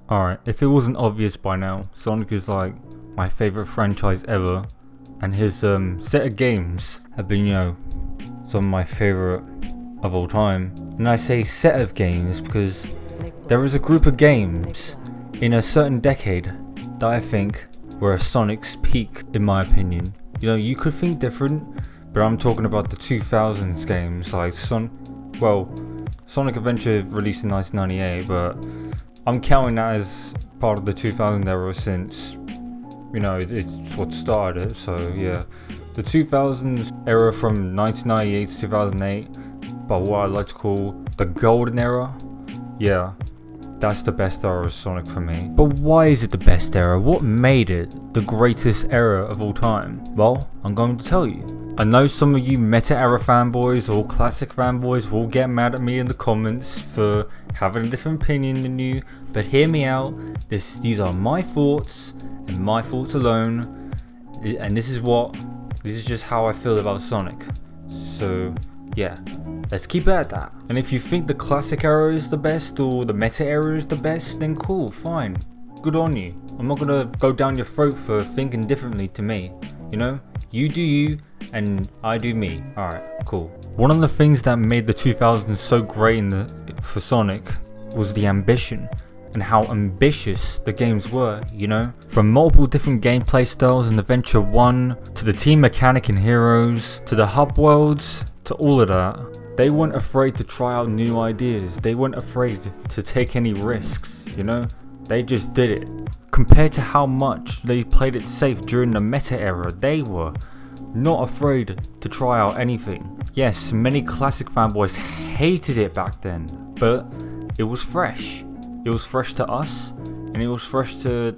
Alright, if it wasn't obvious by now, Sonic is like my favorite franchise ever, and his set of games have been, some of my favorite of all time. And I say set of games because there is a group of games in a certain decade that I think were a Sonic's peak, in my opinion. You could think different, but I'm talking about the 2000's games like Sonic Adventure released in 1998, but I'm counting that as part of the 2000 era since, it's what started it. So yeah, the 2000s era from 1998 to 2008, but what I like to call the golden era, yeah, that's the best era of Sonic for me. But why is it the best era? What made it the greatest era of all time? Well, I'm going to tell you. I know some of you meta era fanboys or classic fanboys will get mad at me in the comments for having a different opinion than you, but hear me out. These are my thoughts and my thoughts alone, and this is just how I feel about Sonic. So yeah, let's keep it at that. And if you think the classic era is the best or the meta era is the best, then cool, fine, good on you. I'm not gonna go down your throat for thinking differently to me. You do you and I do me. Alright, cool. One of the things that made the 2000s so great for Sonic was the ambition and how ambitious the games were, From multiple different gameplay styles in Adventure 1 to the team mechanic in Heroes to the hub worlds to all of that. They weren't afraid to try out new ideas. They weren't afraid to take any risks, They just did it. Compared to how much they played it safe during the meta era, they were not afraid to try out anything. Yes, many classic fanboys hated it back then, but it was fresh. It was fresh to us, and it was fresh to,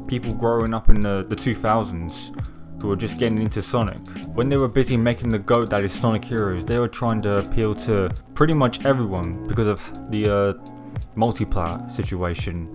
people growing up in the 2000s who were just getting into Sonic. When they were busy making the GOAT that is Sonic Heroes, they were trying to appeal to pretty much everyone because of the multiplayer situation,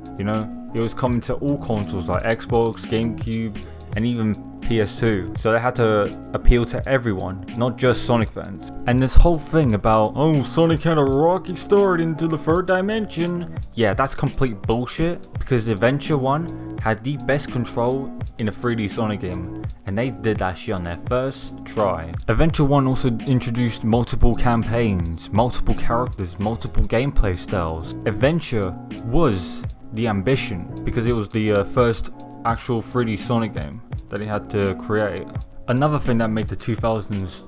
It was coming to all consoles like Xbox, GameCube, and even PS2. So they had to appeal to everyone, not just Sonic fans. And this whole thing about, Sonic had a rocky start into the third dimension. Yeah, that's complete bullshit, because Adventure 1 had the best control in a 3D Sonic game, and they did that shit on their first try. Adventure 1 also introduced multiple campaigns, multiple characters, multiple gameplay styles. Adventure was the ambition, because it was the first actual 3D Sonic game that he had to create. Another thing that made the 2000s,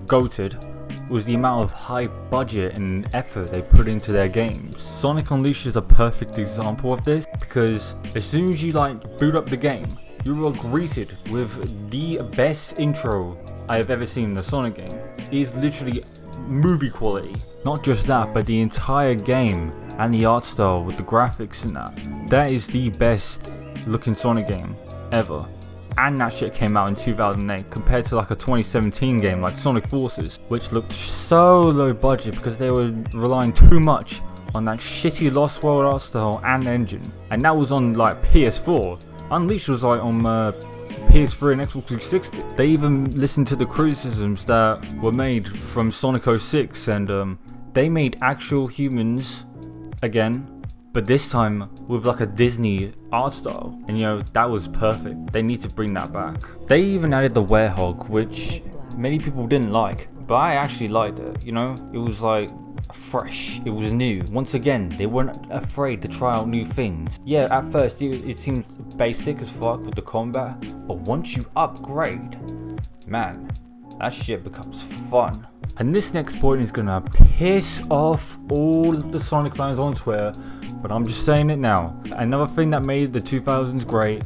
goated, was the amount of high budget and effort they put into their games. Sonic Unleashed is a perfect example of this, because as soon as you boot up the game, you are greeted with the best intro I have ever seen in a Sonic game. It is literally movie quality. Not just that, but the entire game and the art style with the graphics and that is the best looking Sonic game ever. And that shit came out in 2008 compared to a 2017 game like Sonic Forces, which looked so low budget because they were relying too much on that shitty Lost World art style and engine. And that was on PS4. Unleashed was on PS3 and Xbox 360. They even listened to the criticisms that were made from Sonic 06, and they made actual humans again, but this time with a Disney art style, and that was perfect. They need to bring that back. They even added the werehog, which many people didn't like, but I actually liked it. It was fresh, it was new. Once again, they weren't afraid to try out new things. Yeah, at first it seemed basic as fuck with the combat, but once you upgrade, man, that shit becomes fun. And this next point is gonna piss off all of the Sonic fans on Twitter, but I'm just saying it now. Another thing that made the 2000s great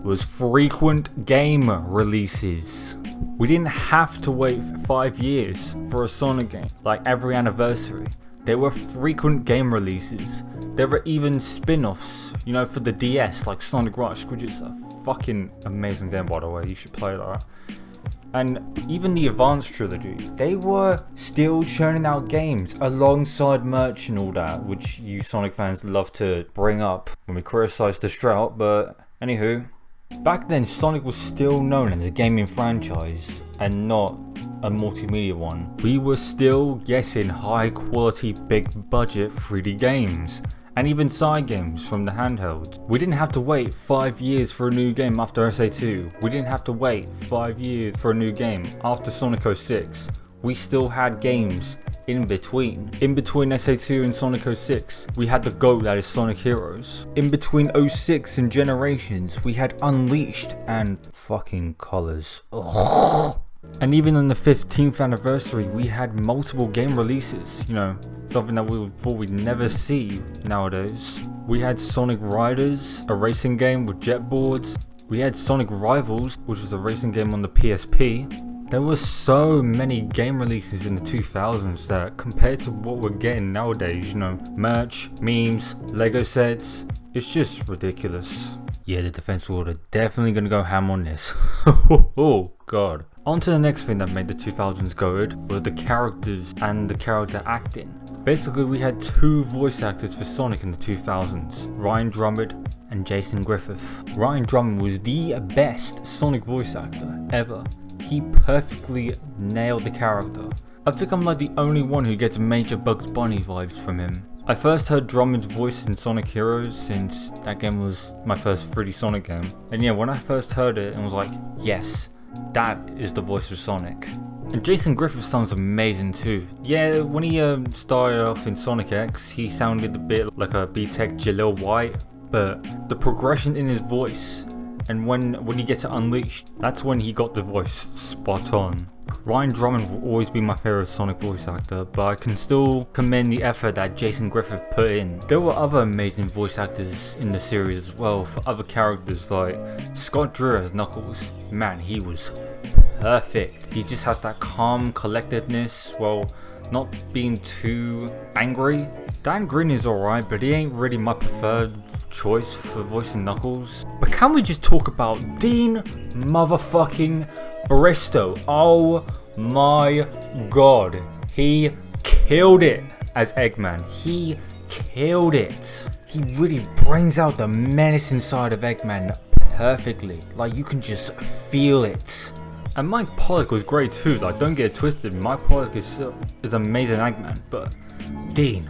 was frequent game releases. We didn't have to wait 5 years for a Sonic game, like every anniversary. There were frequent game releases. There were even spin-offs, for the DS, like Sonic Rush, which is a fucking amazing game, by the way. You should play that. And even the Advanced trilogy, they were still churning out games alongside merch and all that, which you Sonic fans love to bring up when we criticize the Strout, but anywho. Back then, Sonic was still known as a gaming franchise and not a multimedia one. We were still getting high quality, big budget 3D games. and even side games from the handhelds. We didn't have to wait 5 years for a new game after SA2. We didn't have to wait 5 years for a new game after Sonic 06. We still had games in between. In between SA2 and Sonic 06, we had the GOAT that is Sonic Heroes. In between 06 and Generations, we had Unleashed and fucking Colors. Ugh. And even on the 15th anniversary, we had multiple game releases, you know, something that we thought we'd never see nowadays. We had Sonic Riders, a racing game with jet boards. We had Sonic Rivals, which was a racing game on the PSP. There were so many game releases in the 2000s that compared to what we're getting nowadays, you know, merch, memes, Lego sets, it's just ridiculous. Yeah, the Defense World are definitely gonna go ham on this. Oh god. On to the next thing that made the 2000s good was the characters and the character acting. Basically, we had two voice actors for Sonic in the 2000s, Ryan Drummond and Jason Griffith. Ryan Drummond was the best Sonic voice actor ever. He perfectly nailed the character. I think I'm like the only one who gets major Bugs Bunny vibes from him. I first heard Drummond's voice in Sonic Heroes since that game was my first 3D Sonic game. And yeah, when I first heard it, I was like, yes, that is the voice of Sonic. And Jason Griffith sounds amazing too. Yeah, when he started off in Sonic X, he sounded a bit like a B-Tech Jaleel White, but the progression in his voice, and when you get to Unleashed, that's when he got the voice spot on. Ryan Drummond will always be my favourite Sonic voice actor, but I can still commend the effort that Jason Griffith put in. There were other amazing voice actors in the series as well for other characters, like Scott Drew as Knuckles. Man, he was perfect. He just has that calm collectedness while not being too angry. Dan Green is alright, but he ain't really my preferred choice for voicing Knuckles. But can we just talk about Dean motherfucking Bristow? Oh my god, he killed it as Eggman. He killed it. He really brings out the menace inside of Eggman perfectly. Like, you can just feel it. And Mike Pollock was great too. Like, don't get it twisted. Mike Pollock is amazing Eggman, but Dean,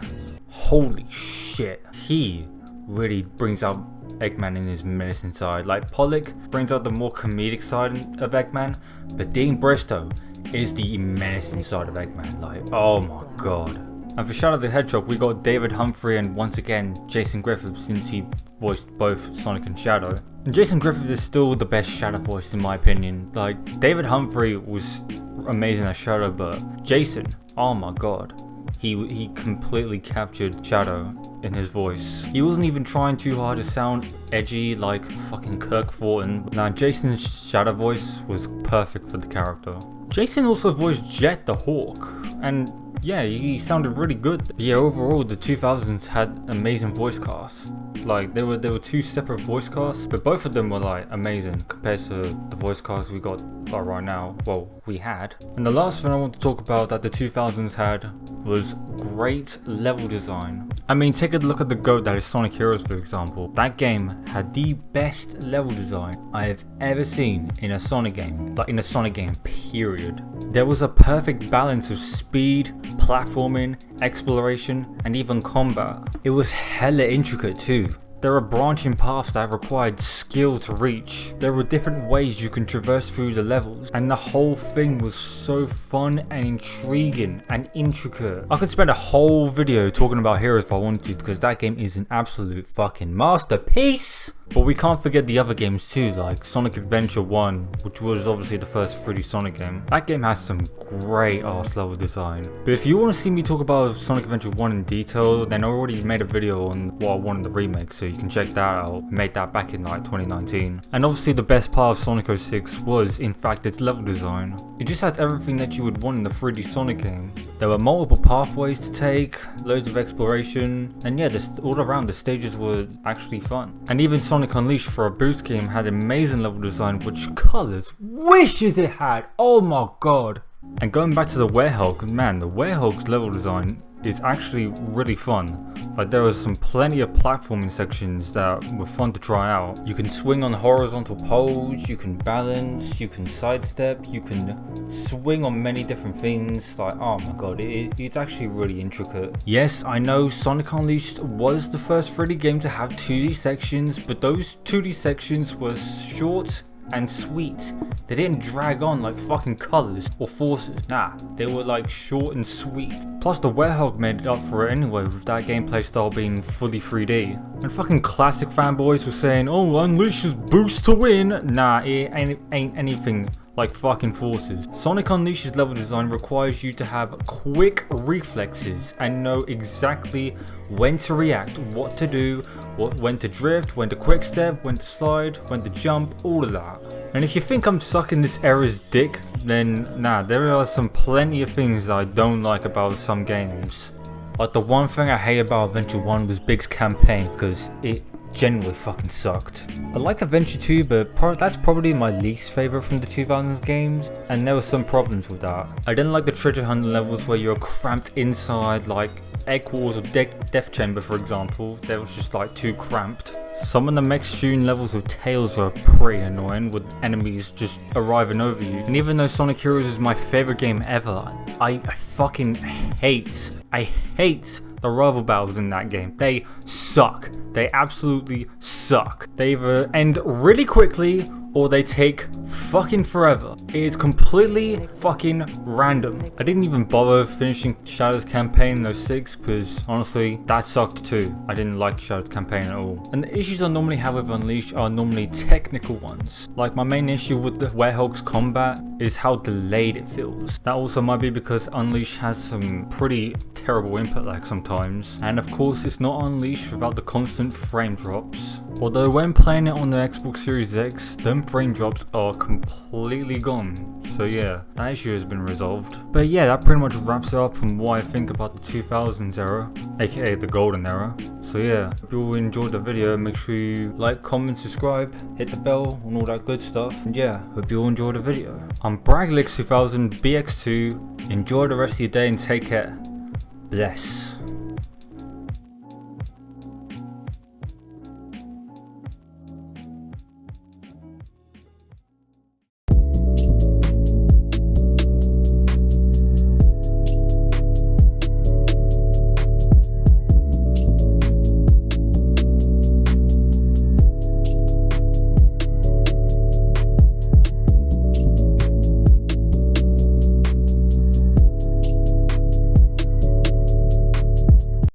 holy shit, he really brings out Eggman in his menacing side. Like, Pollock brings out the more comedic side of Eggman, but Dean Bristow is the menacing side of Eggman. Like, oh my god. And for Shadow the Hedgehog, we got David Humphrey and once again Jason Griffith, since he voiced both Sonic and Shadow. And Jason Griffith is still the best Shadow voice in my opinion. Like, David Humphrey was amazing as Shadow, but Jason, oh my god. He completely captured Shadow in his voice. He wasn't even trying too hard to sound edgy like fucking Kirk Thornton. Now, Jason's Shadow voice was perfect for the character. Jason also voiced Jet the Hawk, and yeah, he sounded really good. But yeah, overall the 2000s had amazing voice casts. Like, there were two separate voice casts, but both of them were like amazing compared to the voice casts we got like right now. Well, we had. And the last thing I want to talk about that the 2000s had was great level design. I mean, take a look at the GOAT that is Sonic Heroes, for example. That game had the best level design I have ever seen in a Sonic game. Like, in a Sonic game, period. There was a perfect balance of speed, platforming, exploration, and even combat. It was hella intricate too. There are branching paths that required skill to reach. There were different ways you can traverse through the levels, and the whole thing was so fun and intriguing and intricate. I could spend a whole video talking about Heroes if I wanted to, because that game is an absolute fucking masterpiece. But we can't forget the other games too, like Sonic Adventure 1, which was obviously the first 3D Sonic game. That game has some great ass level design. But if you want to see me talk about Sonic Adventure 1 in detail, then I already made a video on what I wanted the remake, so you can check that out. I made that back in like 2019. And obviously the best part of Sonic 06 was in fact its level design. It just has everything that you would want in the 3D Sonic game. There were multiple pathways to take, loads of exploration, and yeah, all around the stages were actually fun. And even Sonic Unleashed for a boost game had amazing level design, which Colors wishes it had. Oh my god. And going back to the Werehog, man, the Werehog's level design is actually really fun. Like, there are plenty of platforming sections that were fun to try out. You can swing on horizontal poles, you can balance, you can sidestep, you can swing on many different things. Like, oh my god, it's actually really intricate. Yes, I know Sonic Unleashed was the first 3D game to have 2D sections, but those 2D sections were short and sweet. They didn't drag on like fucking colors or forces. Nah, they were like short and sweet. Plus the Werehog made it up for it anyway, with that gameplay style being fully 3D. And fucking classic fanboys were saying, oh, Unleashed's boost to win. Nah, it ain't anything like fucking forces. Sonic Unleashed's level design requires you to have quick reflexes and know exactly when to react, what to do, when to drift, when to quick step, when to slide, when to jump, all of that. And if you think I'm sucking this era's dick, then nah, there are plenty of things that I don't like about some games. Like, the one thing I hate about Adventure 1 was Big's campaign, because it genuinely fucking sucked. I like Adventure 2, but that's probably my least favourite from the 2000s games, and there were some problems with that. I didn't like the treasure hunting levels where you're cramped inside, like Egg Wars or Death Chamber for example. They was just like too cramped. Some of the mech shooting levels with Tails were pretty annoying, with enemies just arriving over you. And even though Sonic Heroes is my favourite game ever, I fucking hate the rival battles in that game. They suck. They absolutely suck. They either end really quickly or they take fucking forever. It is completely fucking random. I didn't even bother finishing Shadow's campaign in 06 because honestly that sucked too. I didn't like Shadow's campaign at all. And the issues I normally have with Unleashed are normally technical ones. Like, my main issue with the Werehog's combat is how delayed it feels. That also might be because Unleashed has some pretty terrible input lag sometimes. And of course it's not Unleashed without the constant frame drops. Although when playing it on the Xbox Series X, them frame drops are completely gone. So yeah, that issue has been resolved. But yeah, that pretty much wraps it up from what I think about the 2000s era, aka the golden era. So yeah, if you all enjoyed the video, make sure you like, comment, subscribe, hit the bell and all that good stuff. And yeah, hope you all enjoyed the video. I'm Braglix 2000 BX2. Enjoy the rest of your day and take care. Bless.